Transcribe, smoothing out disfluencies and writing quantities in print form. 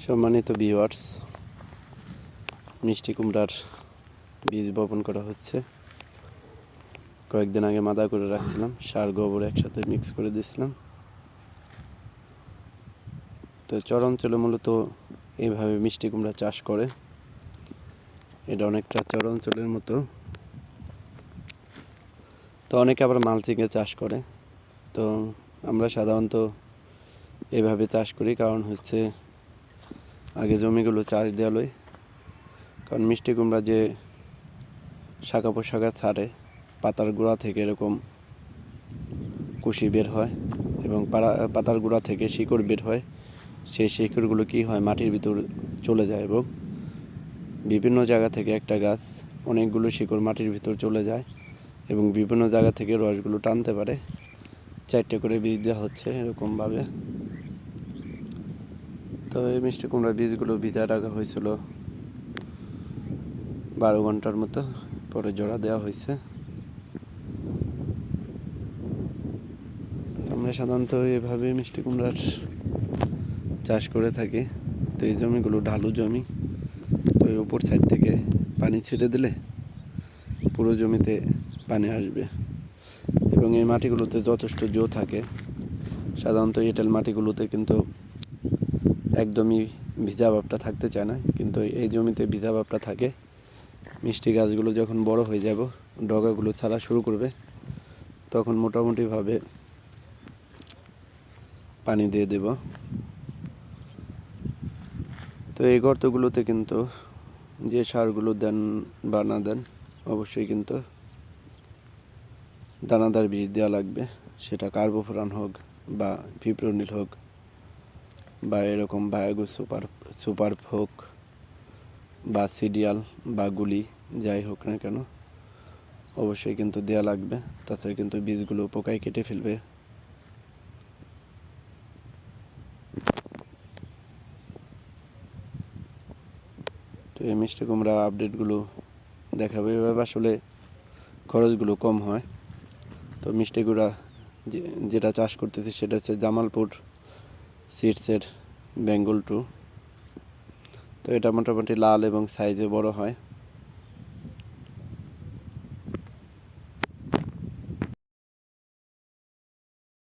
সম্মানিত ভিউয়ার্স, মিষ্টি কুমড়ার বীজ বপন করা হচ্ছে। কয়েকদিন আগে মাদা করে রাখছিলাম, সার গোবর একসাথে মিক্স করে দিয়েছিলাম। তো চর অঞ্চলে মূলত এইভাবে মিষ্টি কুমড়া চাষ করে। এটা অনেকটা চর অঞ্চলের মতো। তো অনেকে আবার মালচিংয়ে চাষ করে। তো আমরা সাধারণত এভাবে চাষ করি, কারণ হচ্ছে আগে জমিগুলো চাষ দেওয়া লই। কারণ মিষ্টি কুমড়া যে শাখা পোশাখা ছাড়ে, পাতার গোড়া থেকে এরকম কুশি বের হয় এবং পাতার গোড়া থেকে শিকড় বের হয়। সেই শিকড়গুলো কি হয়, মাটির ভিতর চলে যায় এবং বিভিন্ন জায়গা থেকে একটা গাছ অনেকগুলো শিকড় মাটির ভিতর চলে যায় এবং বিভিন্ন জায়গা থেকে রসগুলো টানতে পারে। 4টে করে বীজ দেওয়া হচ্ছে এরকমভাবে। তো এই মিষ্টি কুমড়ার বীজগুলো ভিজায় রাখা হয়েছিল 12 ঘন্টার মতো, পরে জোড়া দেওয়া হয়েছে। আমরা সাধারণত এভাবে মিষ্টি কুমড়ার চাষ করে থাকি। তো এই জমিগুলো ঢালু জমি, তো এই উপর সাইড থেকে পানি ছেড়ে দিলে পুরো জমিতে পানি আসবে এবং এই মাটিগুলোতে যথেষ্ট জো থাকে। সাধারণত এঁটেল মাটিগুলোতে কিন্তু একদমই ভিজা ভাবটা থাকতে চায় না, কিন্তু এই জমিতে ভিজা ভাবটা থাকে। মিষ্টি গাছগুলো যখন বড় হয়ে যাব, ডগাগুলো ছাড়া শুরু করবে, তখন মোটামুটিভাবে পানি দিয়ে দেব। তো এই গর্তগুলোতে কিন্তু যে সারগুলো দেন বা না দেন, অবশ্যই কিন্তু দানাদার বীজ দেওয়া লাগবে। সেটা কার্বোফোরান হোক বা ফিপ্রোনিল হোক বা এরকম বায়োগো সুপার হোক বা সিডিয়াল বা গুলি, যাই হোক না কেন, অবশ্যই কিন্তু দেওয়া লাগবে। তাছাড়া কিন্তু বীজগুলো পোকায় কেটে ফেলবে। তো এই মিষ্টি কুমড়া আপডেটগুলো দেখাবে, এভাবে আসলে খরচগুলো কম হয়। তো মিষ্টি কুমড়া যেটা চাষ করতেছি সেটা হচ্ছে জামালপুর সিডসের বেঙ্গল 2। তো এটা মোটামুটি লাল এবং সাইজে বড় হয়।